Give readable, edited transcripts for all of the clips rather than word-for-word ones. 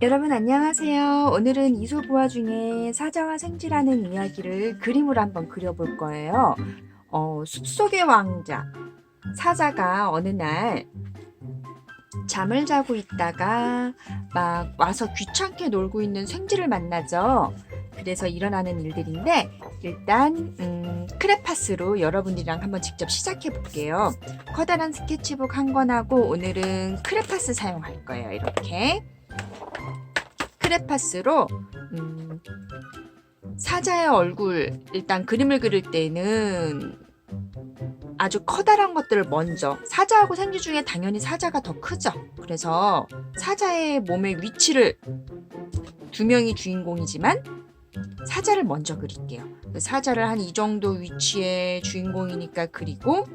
여러분 안녕하세요. 오늘은 이솝우화 중에 사자와 생쥐라는 이야기를 그림으로 한번 그려볼 거예요. 숲속의 왕자 사자가 어느 날 잠을 자고 있다가 막 와서 귀찮게 놀고 있는 생쥐를 만나죠. 그래서 일어나는 일들인데 일단 크레파스로 여러분들이랑 한번 직접 시작해 볼게요. 커다란 스케치북 한 권하고 오늘은 크레파스 사용할 거예요. 이렇게 크레파스로 사자의 얼굴 일단 그림을 그릴 때는 아주 커다란 것들을 먼저 사자하고 생쥐 중에 당연히 사자가 더 크죠. 그래서 사자의 몸의 위치를 두 명이 주인공이지만 사자를 먼저 그릴게요. 사자를 한 이 정도 위치의 주인공이니까 그리고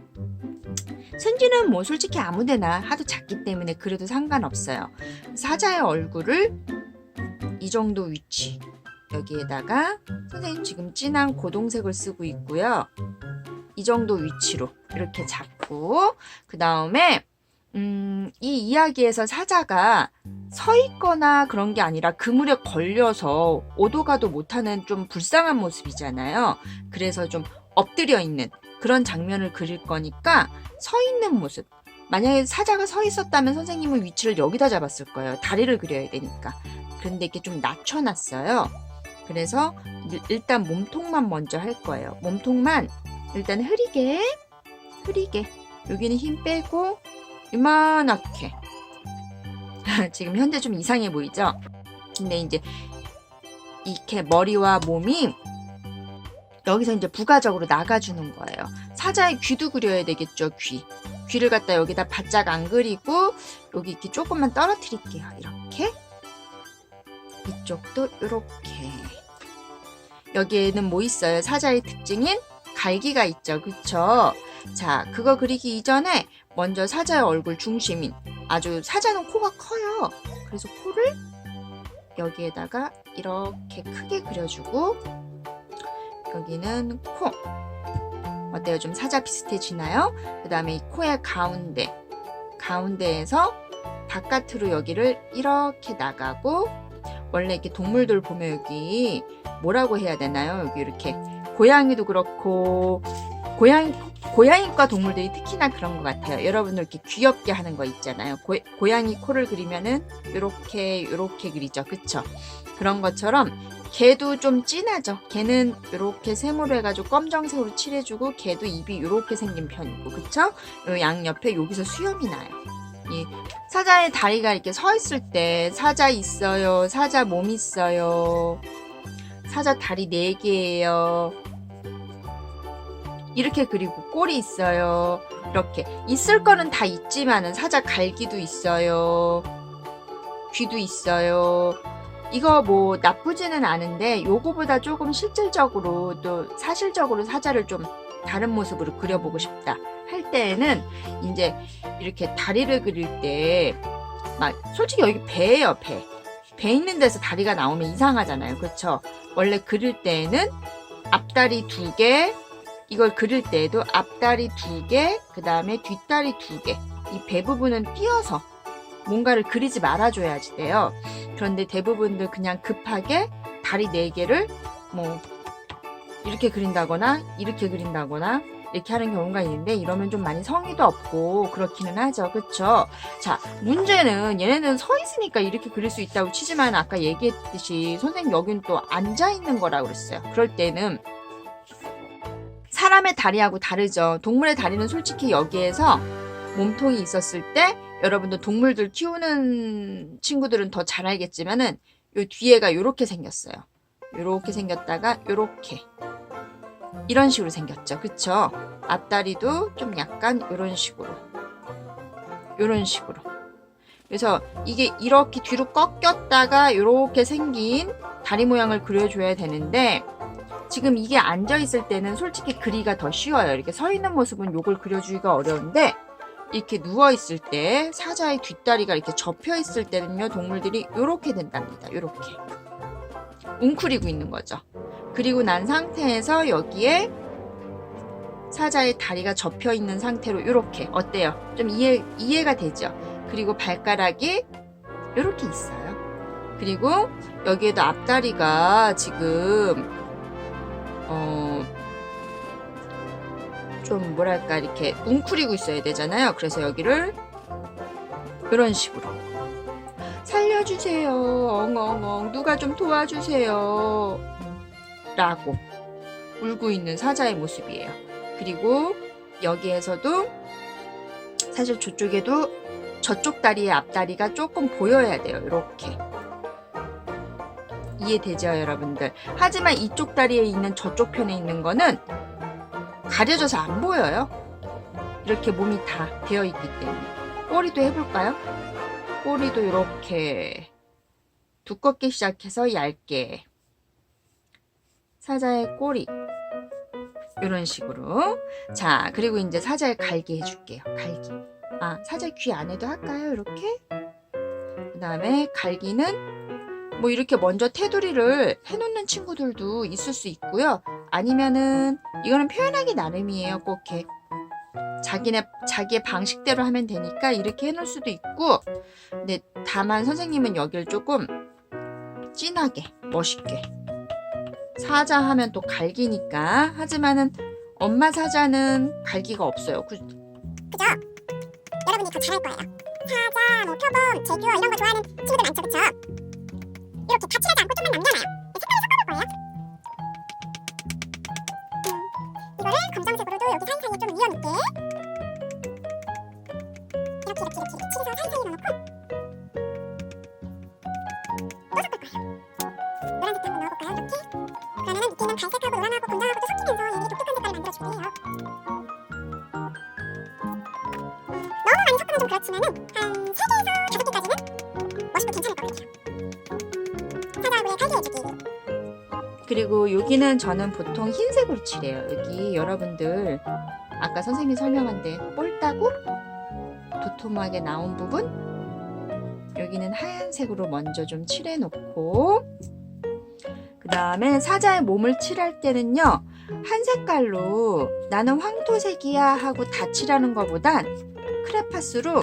생쥐는 뭐 솔직히 아무데나 하도 작기 때문에 그려도 상관없어요. 사자의 얼굴을 이 정도 위치 여기에다가 선생님 지금 진한 고동색을 쓰고 있고요. 이 정도 위치로 이렇게 잡고 그 다음에 이 이야기에서 사자가 서 있거나 그런 게 아니라 그물에 걸려서 오도 가도 못하는 좀 불쌍한 모습이잖아요. 그래서 좀 엎드려 있는 그런 장면을 그릴 거니까 서 있는 모습. 만약에 사자가 서 있었다면 선생님은 위치를 여기다 잡았을 거예요. 다리를 그려야 되니까. 그런데 이렇게 좀 낮춰놨어요. 그래서 일단 몸통만 먼저 할 거예요. 몸통만 일단 흐리게 여기는 힘 빼고 이만하게 지금 현재 좀 이상해 보이죠? 근데 이제 이렇게 머리와 몸이 여기서 이제 부가적으로 나가주는 거예요. 사자의 귀도 그려야 되겠죠. 귀를 갖다 여기다 바짝 안 그리고 여기 이렇게 조금만 떨어뜨릴게요. 이렇게 이쪽도 이렇게 여기에는 뭐 있어요? 사자의 특징인 갈기가 있죠. 그쵸? 자, 그거 그리기 이전에 먼저 사자의 얼굴 중심인 아주 사자는 코가 커요. 그래서 코를 여기에다가 이렇게 크게 그려주고 여기는 코 어때요? 좀 사자 비슷해지나요? 그 다음에 이 코의 가운데에서 바깥으로 여기를 이렇게 나가고 원래 이렇게 동물들 보면 여기 뭐라고 해야 되나요? 여기 이렇게 고양이도 그렇고 고양이과 동물들이 특히나 그런 것 같아요. 여러분들 이렇게 귀엽게 하는 거 있잖아요. 고양이 코를 그리면은 요렇게 그리죠. 그쵸? 그런 것처럼 개도 좀 진하죠. 개는 요렇게 세모로 해가지고 검정색으로 칠해주고 개도 입이 요렇게 생긴 편이고 그쵸? 요 양옆에 여기서 수염이 나요. 이 사자의 다리가 이렇게 서 있을 때 사자 있어요. 사자 몸 있어요. 사자 다리 4개예요. 이렇게 그리고 꼬리 있어요. 이렇게 있을 거는 다 있지만은 사자 갈기도 있어요. 귀도 있어요. 이거 뭐 나쁘지는 않은데 요거보다 조금 실질적으로 또 사실적으로 사자를 좀 다른 모습으로 그려보고 싶다 할 때에는 이제 이렇게 다리를 그릴 때 막 솔직히 여기 배예요. 배 있는 데서 다리가 나오면 이상하잖아요. 그렇죠? 원래 그릴 때에는 앞다리 2개 이걸 그릴 때에도 앞다리 2개 그 다음에 뒷다리 2개 이 배 부분은 띄어서 뭔가를 그리지 말아줘야지 돼요. 그런데 대부분들 그냥 급하게 다리 4개를 뭐 이렇게 그린다거나 이렇게 그린다거나 이렇게 하는 경우가 있는데 이러면 좀 많이 성의도 없고 그렇기는 하죠. 그쵸? 자, 문제는 얘네는 서 있으니까 이렇게 그릴 수 있다고 치지만 아까 얘기했듯이 선생님 여긴 또 앉아 있는 거라고 그랬어요. 그럴 때는 사람의 다리하고 다르죠. 동물의 다리는 솔직히 여기에서 몸통이 있었을 때 여러분들 동물들 키우는 친구들은 더 잘 알겠지만은 요 뒤에가 요렇게 생겼어요. 요렇게 생겼다가 요렇게 이런 식으로 생겼죠. 그쵸? 앞다리도 좀 약간 요런 식으로 그래서 이게 이렇게 뒤로 꺾였다가 요렇게 생긴 다리 모양을 그려줘야 되는데 지금 이게 앉아있을 때는 솔직히 그리기가 더 쉬워요. 이렇게 서 있는 모습은 요걸 그려주기가 어려운데 이렇게 누워있을 때 사자의 뒷다리가 이렇게 접혀있을 때는요 동물들이 요렇게 된답니다. 요렇게 웅크리고 있는 거죠. 그리고 난 상태에서 여기에 사자의 다리가 접혀있는 상태로 이렇게 어때요? 좀 이해가 되죠? 그리고 발가락이 이렇게 있어요. 그리고 여기에도 앞다리가 지금 좀 뭐랄까 이렇게 웅크리고 있어야 되잖아요. 그래서 여기를 이런 식으로 살려주세요. 엉엉엉 누가 좀 도와주세요. 라고 울고 있는 사자의 모습이에요. 그리고 여기에서도 사실 저쪽 다리의 앞다리가 조금 보여야 돼요. 이렇게. 이해되죠, 여러분들? 하지만 이쪽 다리에 있는 저쪽 편에 있는 거는 가려져서 안 보여요. 이렇게 몸이 다 되어 있기 때문에. 꼬리도 해볼까요? 꼬리도 이렇게 두껍게 시작해서 얇게. 사자의 꼬리. 이런 식으로. 자, 그리고 이제 사자의 갈기 해줄게요. 갈기. 사자의 귀 안에도 할까요? 이렇게. 그 다음에 갈기는 뭐 이렇게 먼저 테두리를 해놓는 친구들도 있을 수 있고요. 아니면은 이거는 표현하기 나름이에요. 꼭 이렇게 자기의 방식대로 하면 되니까 이렇게 해놓을 수도 있고. 근데 다만 선생님은 여기를 조금 진하게 멋있게. 사자 하면 또 갈기니까. 하지만은 엄마 사자는 갈기가 없어요. 그죠? 여러분이 더 잘할 거예요. 사자, 뭐 표범, 재규어 이런 거 좋아하는 친구들 많죠, 그쵸? 이렇게 다 칠하지 않고 좀만 남겨놔요. 색깔을 섞어볼 거예요. 이거를 검정색으로도 여기 사이사이에 좀 이어놓게 이렇게 칠해서 사이사이에 넣어놓고 또 섞을 거예요. 노란색도 한번 넣어볼까요, 이렇게? 그러면은 밑에 있는 갈색하고 노란하고 검정하고도 섞이면서 얘네들이 독특한 색깔을 만들어주게요. 너무 많이 섞으면 좀 그렇지만은 한 3개에서 5개까지는 멋있고 괜찮을 것 같아요. 사자하고의 갈기해주기. 그리고 여기는 저는 보통 흰색으로 칠해요. 여기 여러분들 아까 선생님이 설명한 데 볼따구 도톰하게 나온 부분 여기는 하얀색으로 먼저 좀 칠해 놓고 그 다음에 사자의 몸을 칠할 때는요 한 색깔로 나는 황토색이야 하고 다 칠하는 것보단 크레파스로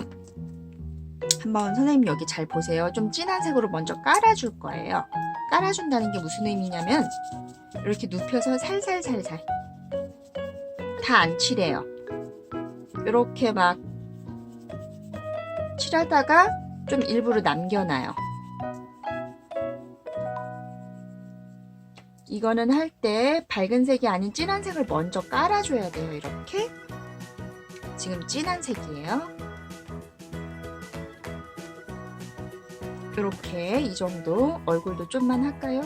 한번 선생님 여기 잘 보세요. 좀 진한 색으로 먼저 깔아줄 거예요. 깔아준다는 게 무슨 의미냐면 이렇게 눕혀서 살살살살 다 안 칠해요. 이렇게 막 칠하다가 좀 일부러 남겨놔요. 이거는 할 때 밝은 색이 아닌 진한 색을 먼저 깔아줘야 돼요. 이렇게 지금 진한 색이에요. 이렇게 이 정도 얼굴도 좀만 할까요?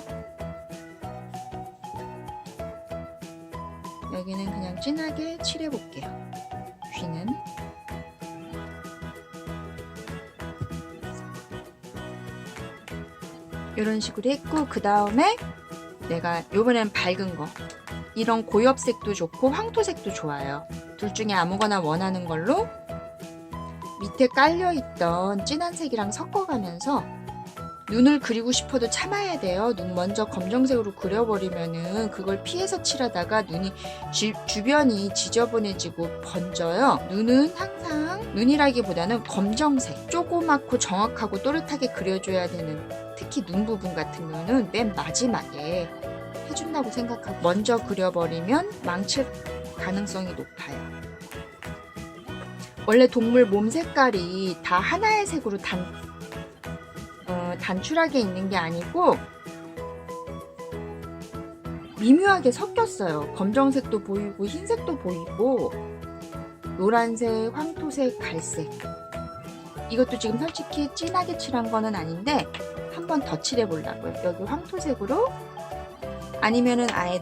여기는 그냥 진하게 칠해 볼게요. 귀는 이런 식으로 했고 그 다음에 내가 요번엔 밝은 거 이런 고엽색도 좋고 황토색도 좋아요. 둘 중에 아무거나 원하는 걸로 밑에 깔려있던 진한 색이랑 섞어가면서 눈을 그리고 싶어도 참아야 돼요. 눈 먼저 검정색으로 그려버리면은 그걸 피해서 칠하다가 눈이 주변이 지저분해지고 번져요. 눈은 항상 눈이라기보다는 검정색 조그맣고 정확하고 또렷하게 그려줘야 되는 특히 눈 부분 같은 거는 맨 마지막에 해준다고 생각하고 먼저 그려버리면 망칠 가능성이 높아요. 원래 동물 몸 색깔이 다 하나의 색으로 단출하게 있는 게 아니고 미묘하게 섞였어요. 검정색도 보이고 흰색도 보이고 노란색, 황토색, 갈색 이것도 지금 솔직히 진하게 칠한 거는 아닌데 한 번 더 칠해 보려고요. 여기 황토색으로 아니면은 아예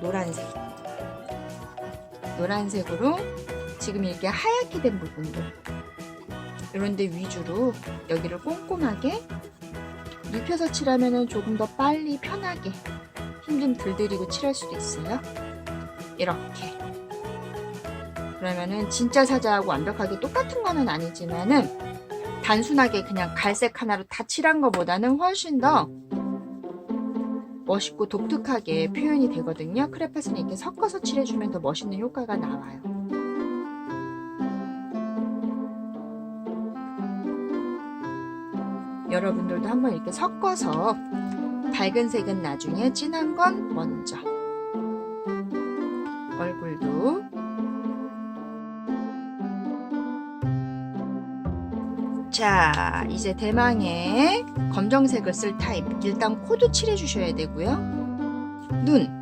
노란색으로 지금 이렇게 하얗게 된 부분들 이런 데 위주로 여기를 꼼꼼하게 눕혀서 칠하면은 조금 더 빨리 편하게 힘 좀 덜 들이고 칠할 수도 있어요. 이렇게 그러면은 진짜 사자하고 완벽하게 똑같은 거는 아니지만은 단순하게 그냥 갈색 하나로 다 칠한 것보다는 훨씬 더 멋있고 독특하게 표현이 되거든요. 크레파스는 이렇게 섞어서 칠해주면 더 멋있는 효과가 나와요. 여러분들도 한번 이렇게 섞어서 밝은 색은 나중에, 진한 건 먼저. 얼굴도. 자, 이제 대망의 검정색을 쓸 타임. 일단 코도 칠해 주셔야 되고요. 눈.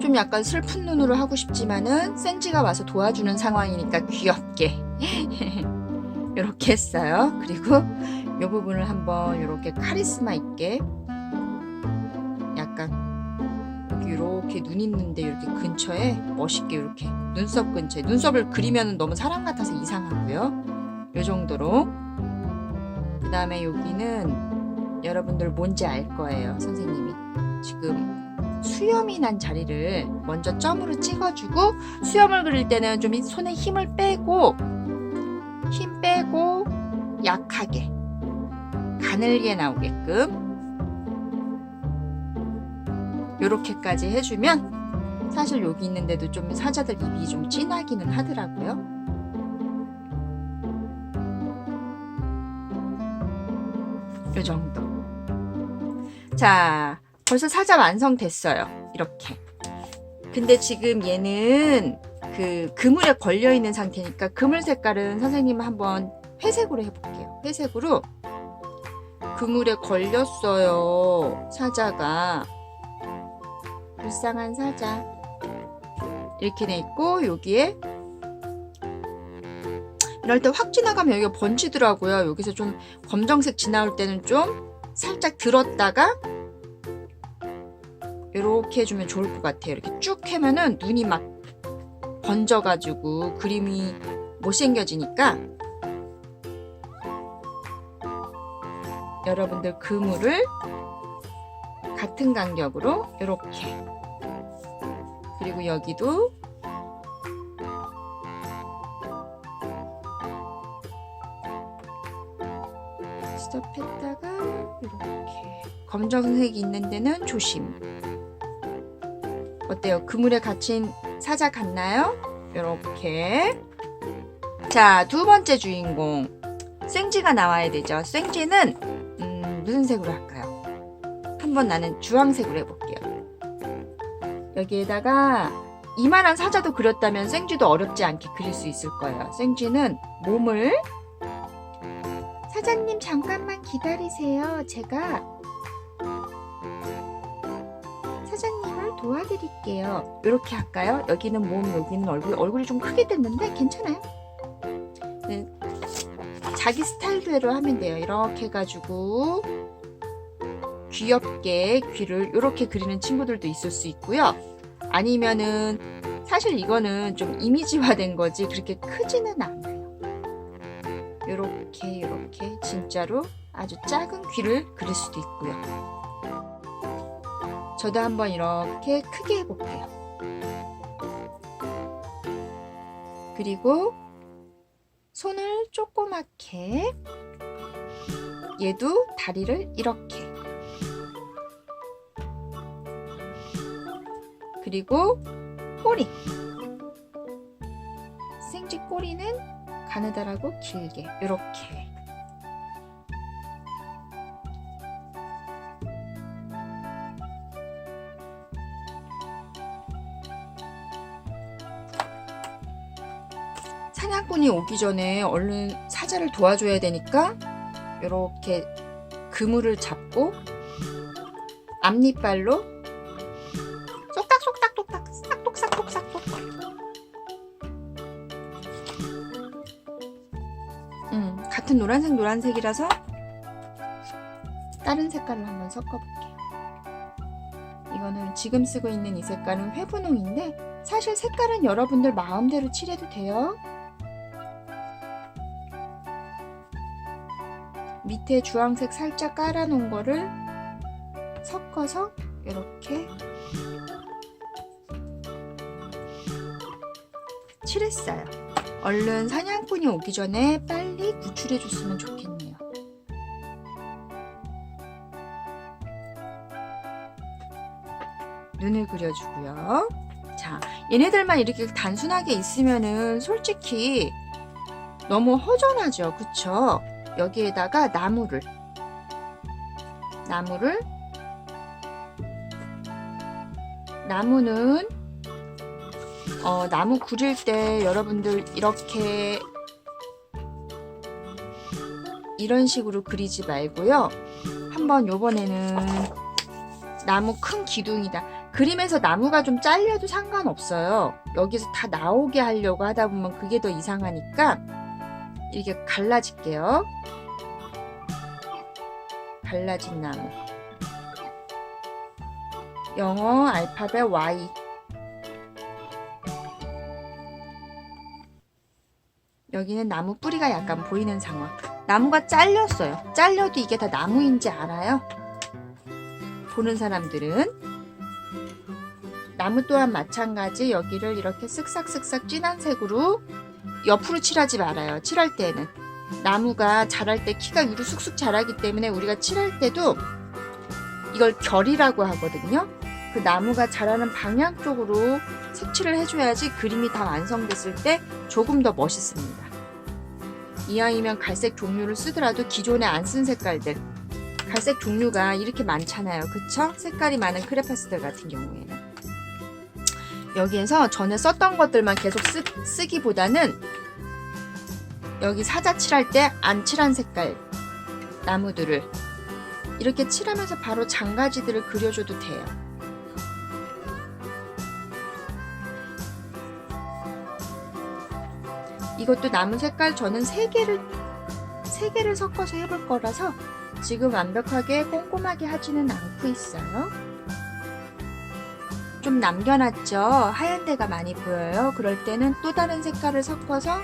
좀 약간 슬픈 눈으로 하고 싶지만은 생지가 와서 도와주는 상황이니까 귀엽게 이렇게 했어요. 그리고 이 부분을 한번 이렇게 카리스마 있게 약간 여기 이렇게 눈 있는데 이렇게 근처에 멋있게 이렇게 눈썹 근처에 눈썹을 그리면 너무 사람 같아서 이상하고요. 이 정도로. 그 다음에 여기는 여러분들 뭔지 알 거예요. 선생님이 지금 수염이 난 자리를 먼저 점으로 찍어주고, 수염을 그릴 때는 좀 손에 힘을 빼고, 힘 빼고 약하게 가늘게 나오게끔 요렇게까지 해주면, 사실 여기 있는데도 좀 사자들 입이 좀 진하기는 하더라고요. 요 정도. 자, 벌써 사자 완성됐어요. 이렇게. 근데 지금 얘는 그 그물에 걸려있는 상태니까 그물 색깔은 선생님 한번 회색으로 해볼게요. 회색으로. 그물에 걸렸어요. 사자가. 불쌍한 사자. 이렇게 돼 있고, 여기에 이럴 때 확 지나가면 여기가 번지더라고요. 여기서 좀 검정색 지나올 때는 좀 살짝 들었다가 이렇게 해주면 좋을 것 같아요. 이렇게 쭉 하면은 눈이 막 번져가지고 그림이 못생겨지니까 여러분들 그물을 같은 간격으로 이렇게, 그리고 여기도 스톱했다가 이렇게 검정색이 있는 데는 조심. 어때요? 그물에 갇힌 사자 같나요? 이렇게. 자, 두 번째 주인공 생쥐가 나와야 되죠. 생쥐는 무슨 색으로 할까요? 한번 나는 주황색으로 해볼게요. 여기에다가 이만한 사자도 그렸다면 생쥐도 어렵지 않게 그릴 수 있을 거예요. 생쥐는 몸을, 사자님 잠깐만 기다리세요. 제가 사자님을 도와드릴게요. 이렇게 할까요? 여기는 몸, 여기는 얼굴. 얼굴이 좀 크게 됐는데 괜찮아요. 네. 자기 스타일대로 하면 돼요. 이렇게 해가지고 귀엽게 귀를 이렇게 그리는 친구들도 있을 수 있고요. 아니면은 사실 이거는 좀 이미지화된 거지 그렇게 크지는 않아요. 이렇게 진짜로 아주 작은 귀를 그릴 수도 있고요. 저도 한번 이렇게 크게 해볼게요. 그리고 손을 조그맣게, 얘도 다리를 이렇게, 그리고 꼬리, 생쥐 꼬리는 가느다랗고 길게 이렇게. 사냥꾼이 오기 전에 얼른 사자를 도와줘야 되니까 이렇게 그물을 잡고 앞니빨로 쏙닥쏙닥쏙닥 싹독싹독싹독. 같은 노란색이라서 다른 색깔로 한번 섞어볼게요. 이거는 지금 쓰고 있는 이 색깔은 회분홍인데 사실 색깔은 여러분들 마음대로 칠해도 돼요. 밑에 주황색 살짝 깔아놓은 거를 섞어서 이렇게 칠했어요. 얼른 사냥꾼이 오기 전에 빨리 구출해 줬으면 좋겠네요. 눈을 그려주고요. 자, 얘네들만 이렇게 단순하게 있으면은 솔직히 너무 허전하죠. 그쵸? 여기에다가 나무를 나무는 나무 그릴 때 여러분들 이렇게 이런 식으로 그리지 말고요. 한번 요번에는 나무 큰 기둥이다. 그림에서 나무가 좀 잘려도 상관없어요. 여기서 다 나오게 하려고 하다 보면 그게 더 이상하니까 이렇게 갈라질게요. 갈라진 나무. 영어 알파벳 Y. 여기는 나무 뿌리가 약간 보이는 상황. 나무가 잘렸어요. 잘려도 이게 다 나무인지 알아요? 보는 사람들은. 나무 또한 마찬가지. 여기를 이렇게 쓱싹쓱싹 진한 색으로 옆으로 칠하지 말아요. 칠할 때는 나무가 자랄 때 키가 위로 쑥쑥 자라기 때문에 우리가 칠할 때도 이걸 결이라고 하거든요. 그 나무가 자라는 방향 쪽으로 색칠을 해줘야지 그림이 다 완성됐을 때 조금 더 멋있습니다. 이왕이면 갈색 종류를 쓰더라도 기존에 안 쓴 색깔들, 갈색 종류가 이렇게 많잖아요. 그쵸? 색깔이 많은 크레파스들 같은 경우에는 여기에서 전에 썼던 것들만 계속 쓰기보다는 여기 사자 칠할 때 안 칠한 색깔 나무들을 이렇게 칠하면서 바로 장가지들을 그려줘도 돼요. 이것도 나무 색깔 저는 3개를 섞어서 해볼 거라서 지금 완벽하게 꼼꼼하게 하지는 않고 있어요. 좀 남겨놨죠? 하얀 데가 많이 보여요. 그럴 때는 또 다른 색깔을 섞어서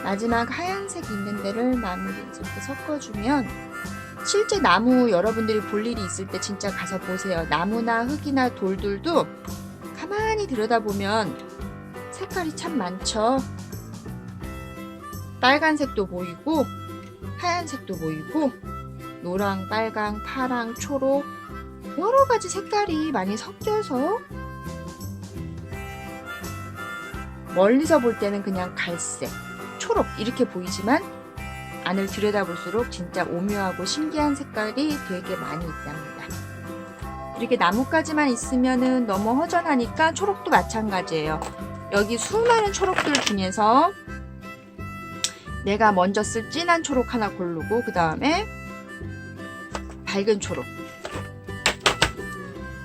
마지막 하얀색 있는 데를 마무리 이렇게 섞어주면 실제 나무 여러분들이 볼 일이 있을 때 진짜 가서 보세요. 나무나 흙이나 돌들도 가만히 들여다보면 색깔이 참 많죠. 빨간색도 보이고 하얀색도 보이고 노랑, 빨강, 파랑, 초록 여러가지 색깔이 많이 섞여서 멀리서 볼 때는 그냥 갈색, 초록 이렇게 보이지만 안을 들여다볼수록 진짜 오묘하고 신기한 색깔이 되게 많이 있답니다. 이렇게 나뭇가지만 있으면 너무 허전하니까 초록도 마찬가지예요. 여기 수많은 초록들 중에서 내가 먼저 쓸 진한 초록 하나 고르고 그 다음에 밝은 초록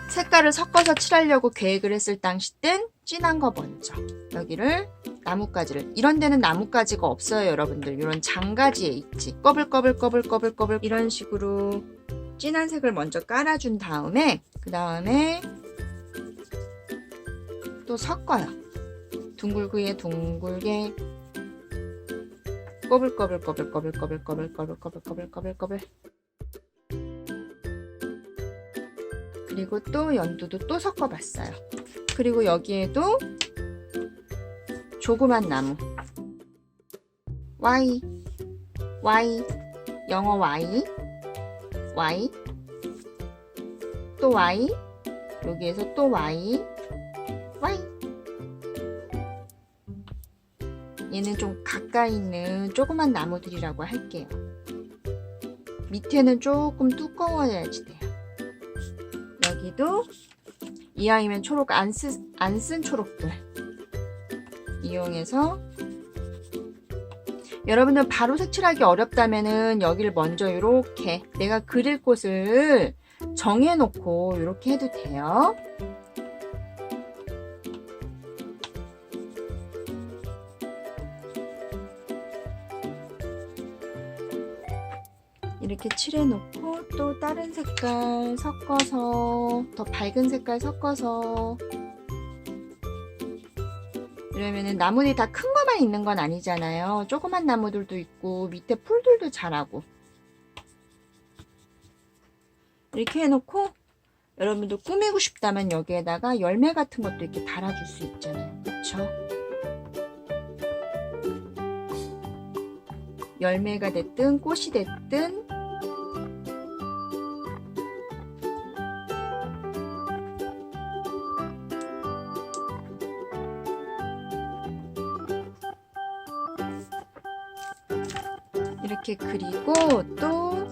색깔을 섞어서 칠하려고 계획을 했을 당시 땐 진한 거 먼저 여기를 나뭇가지를 이런 데는 나뭇가지가 없어요. 여러분들 이런 장가지에 있지 꺼불꺼불 이런 식으로 진한 색을 먼저 깔아준 다음에 그 다음에 또 섞어요. 둥글게 꺼불꺼불 그리고 또 연두도 또 섞어봤어요. 그리고 여기에도 조그만 나무 Y 영어 Y 또 Y 여기에서 또 Y 얘는 좀 가까이 있는 조그만 나무들이라고 할게요. 밑에는 조금 두꺼워야지 돼요. 여기도 이왕이면 초록 안 쓴 초록들 이용해서 여러분들 바로 색칠하기 어렵다면은 여기를 먼저 이렇게 내가 그릴 곳을 정해놓고 이렇게 해도 돼요. 이렇게 칠해놓고 또 다른 색깔 섞어서 더 밝은 색깔 섞어서 이러면은 나무들이 다 큰 거만 있는 건 아니잖아요. 조그만 나무들도 있고 밑에 풀들도 자라고 이렇게 해놓고 여러분들 꾸미고 싶다면 여기에다가 열매 같은 것도 이렇게 달아줄 수 있잖아요. 그쵸? 열매가 됐든 꽃이 됐든 이렇게 그리고 또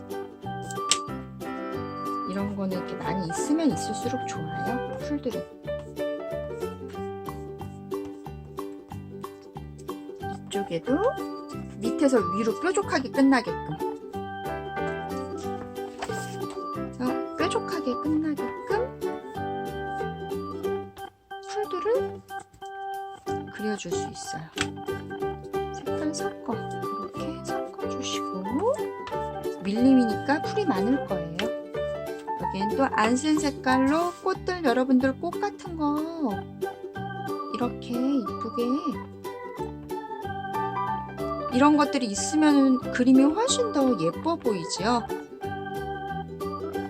이런 거는 이렇게 많이 있으면 있을수록 좋아요. 풀들은. 이쪽에도 밑에서 위로 뾰족하게 끝나게끔. 뾰족하게 끝나게끔 풀들을 그려줄 수 있어요. 색깔 섞어. 이렇게 섞어주시고, 밀림이니까 풀이 많을 거예요. 여기엔 또 안 쓴 색깔로 꽃들, 여러분들 꽃 같은 거 이렇게 이쁘게 이런 것들이 있으면 그림이 훨씬 더 예뻐 보이죠.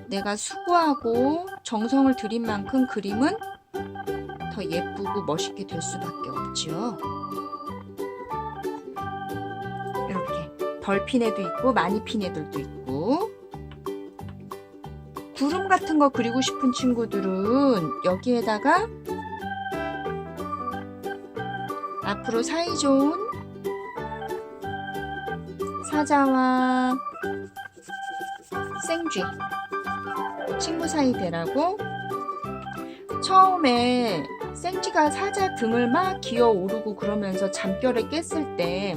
내가 수고하고 정성을 들인 만큼 그림은 더 예쁘고 멋있게 될 수밖에 없죠. 이렇게 덜 핀 애도 있고 많이 핀 애들도 있고, 구름 같은 거 그리고 싶은 친구들은 여기에다가 앞으로 사이좋은 사자와 생쥐 친구 사이 되라고, 처음에 생쥐가 사자 등을 막 기어 오르고 그러면서 잠결에 깼을 때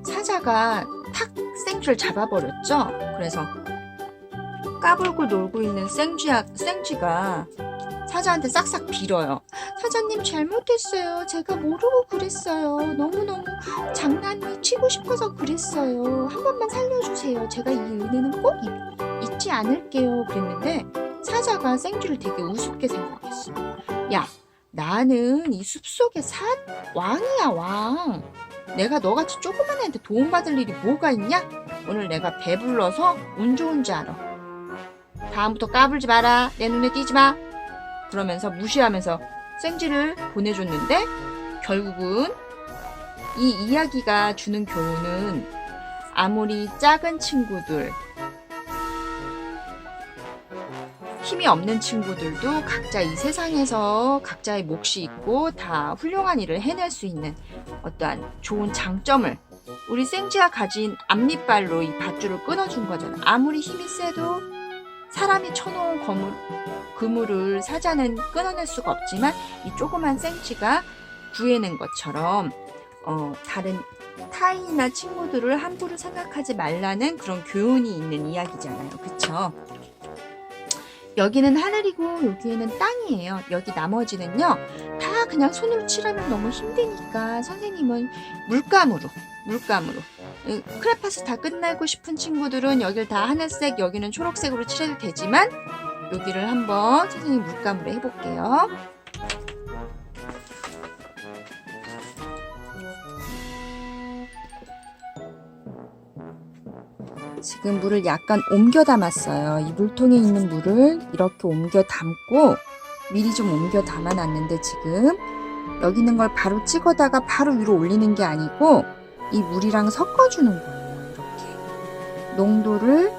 사자가 탁 생쥐를 잡아버렸죠. 그래서 까불고 놀고 있는 생쥐가 사자한테 싹싹 빌어요. 사자님 잘못했어요. 제가 모르고 그랬어요. 너무너무 장난이 치고 싶어서 그랬어요. 한 번만 살려주세요. 제가 이 은혜는 꼭 잊지 않을게요. 그랬는데 사자가 생쥐를 되게 우습게 생각했어요. 야, 나는 이 숲속의 왕이야, 왕. 내가 너같이 조그만 애한테 도움받을 일이 뭐가 있냐? 오늘 내가 배불러서 운 좋은 줄 알아. 다음부터 까불지 마라. 내 눈에 띄지 마. 그러면서 생쥐를 보내줬는데, 결국은 이 이야기가 주는 교훈은 아무리 작은 친구들, 힘이 없는 친구들도 각자 이 세상에서 각자의 몫이 있고 다 훌륭한 일을 해낼 수 있는 어떠한 좋은 장점을 우리 생쥐가 가진 앞니빨로 이 밧줄을 끊어준 거잖아. 아무리 힘이 세도 사람이 쳐놓은 그물을 사자는 끊어낼 수가 없지만 이 조그만 생쥐가 구해낸 것처럼 다른 타인이나 친구들을 함부로 생각하지 말라는 그런 교훈이 있는 이야기잖아요. 그쵸? 여기는 하늘이고 여기에는 땅이에요. 여기 나머지는요 다 그냥 손으로 칠하면 너무 힘드니까 선생님은 물감으로 크레파스 다 끝내고 싶은 친구들은 여길 다 하늘색, 여기는 초록색으로 칠해도 되지만 여기를 한번 선생님 물감으로 해볼게요. 지금 물을 약간 옮겨 담았어요. 이 물통에 있는 물을 이렇게 옮겨 담고 미리 좀 옮겨 담아놨는데, 지금 여기 있는 걸 바로 찍어다가 바로 위로 올리는 게 아니고 이 물이랑 섞어주는 거예요. 이렇게 농도를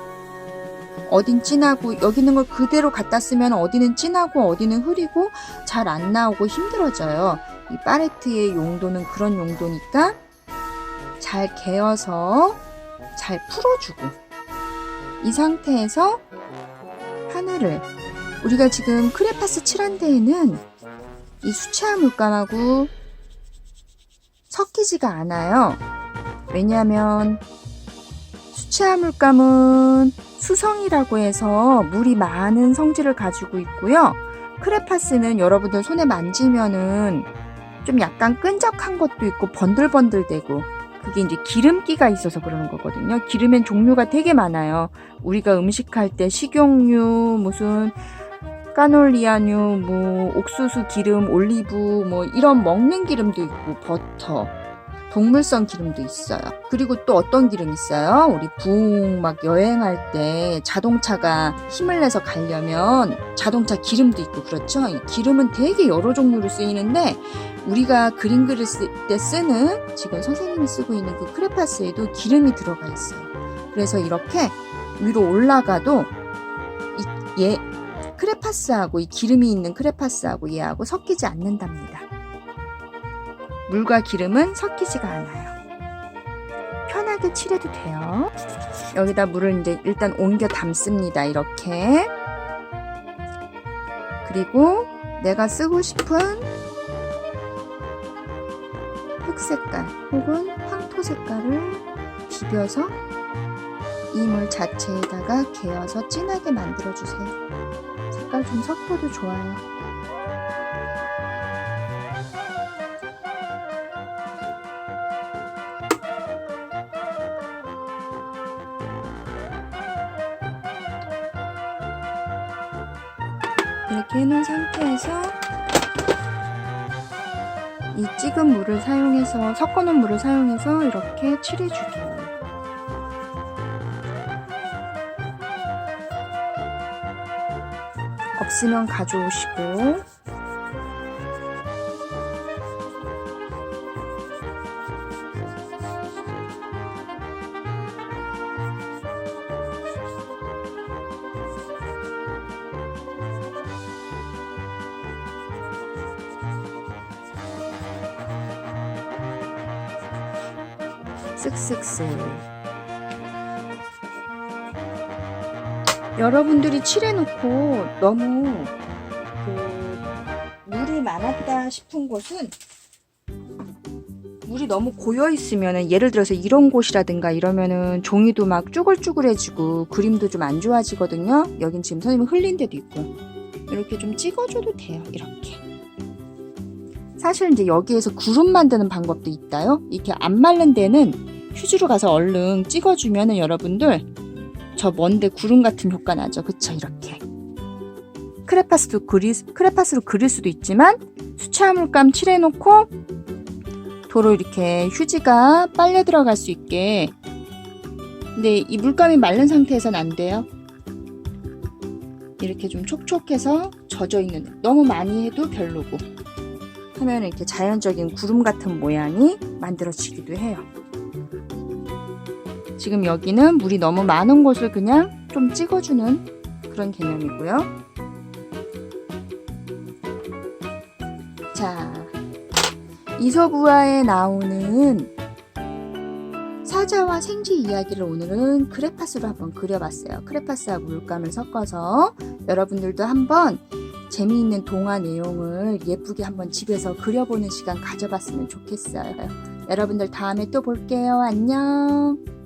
어딘 진하고, 여기 있는 걸 그대로 갖다 쓰면 어디는 진하고 어디는 흐리고 잘 안 나오고 힘들어져요. 이 팔레트의 용도는 그런 용도니까 잘 개어서 잘 풀어주고, 이 상태에서 하늘을, 우리가 지금 크레파스 칠한 데에는 이 수채화 물감하고 섞이지가 않아요. 왜냐하면 수채화 물감은 수성이라고 해서 물이 많은 성질을 가지고 있고요. 크레파스는 여러분들 손에 만지면은 좀 약간 끈적한 것도 있고 번들번들되고, 그게 이제 기름기가 있어서 그러는 거거든요. 기름엔 종류가 되게 많아요. 우리가 음식할 때 식용유, 무슨 까놀리아유, 뭐 옥수수 기름, 올리브, 뭐 이런 먹는 기름도 있고, 버터, 동물성 기름도 있어요. 그리고 또 어떤 기름 있어요? 우리 붕 막 여행할 때 자동차가 힘을 내서 가려면 자동차 기름도 있고, 그렇죠? 이 기름은 되게 여러 종류로 쓰이는데, 우리가 그림 그릴 때 쓰는, 지금 선생님이 쓰고 있는 그 크레파스에도 기름이 들어가 있어요. 그래서 이렇게 위로 올라가도 얘 크레파스하고, 이 기름이 있는 크레파스하고 얘하고 섞이지 않는답니다. 물과 기름은 섞이지가 않아요. 편하게 진하게 칠해도 돼요. 여기다 물을 이제 일단 옮겨 담습니다. 이렇게. 그리고 내가 쓰고 싶은 흑색깔 혹은 황토 색깔을 비벼서 이 물 자체에다가 개어서 진하게 만들어주세요. 색깔 좀 섞어도 좋아요. 이렇게 해놓은 상태에서 이 찍은 물을 사용해서 섞어놓은 물을 사용해서 이렇게 칠해주기. 없으면 가져오시고 쓱쓱쓱. 여러분들이 칠해놓고 너무 물이 많았다 싶은 곳은 물이 너무 고여 있으면은 예를 들어서 이런 곳이라든가 이러면은 종이도 막 쭈글쭈글해지고 그림도 좀 안 좋아지거든요. 여긴 지금 선생님이 흘린 데도 있고 이렇게 좀 찍어줘도 돼요. 이렇게. 사실 이제 여기에서 구름 만드는 방법도 있다요. 이렇게 안 마른 데는 휴지로 가서 얼른 찍어주면은 여러분들 저 먼데 구름 같은 효과 나죠. 그쵸? 이렇게. 크레파스로 그릴 수도 있지만 수채화물감 칠해놓고 도로 이렇게 휴지가 빨려 들어갈 수 있게. 근데 이 물감이 마른 상태에서는 안 돼요. 이렇게 좀 촉촉해서 젖어있는, 너무 많이 해도 별로고 하면 이렇게 자연적인 구름 같은 모양이 만들어지기도 해요. 지금 여기는 물이 너무 많은 곳을 그냥 좀 찍어주는 그런 개념이고요. 자, 이서부화에 나오는 사자와 생쥐 이야기를 오늘은 크레파스로 한번 그려봤어요. 크레파스와 물감을 섞어서 여러분들도 한번 재미있는 동화 내용을 예쁘게 한번 집에서 그려보는 시간 가져봤으면 좋겠어요. 여러분들 다음에 또 볼게요. 안녕.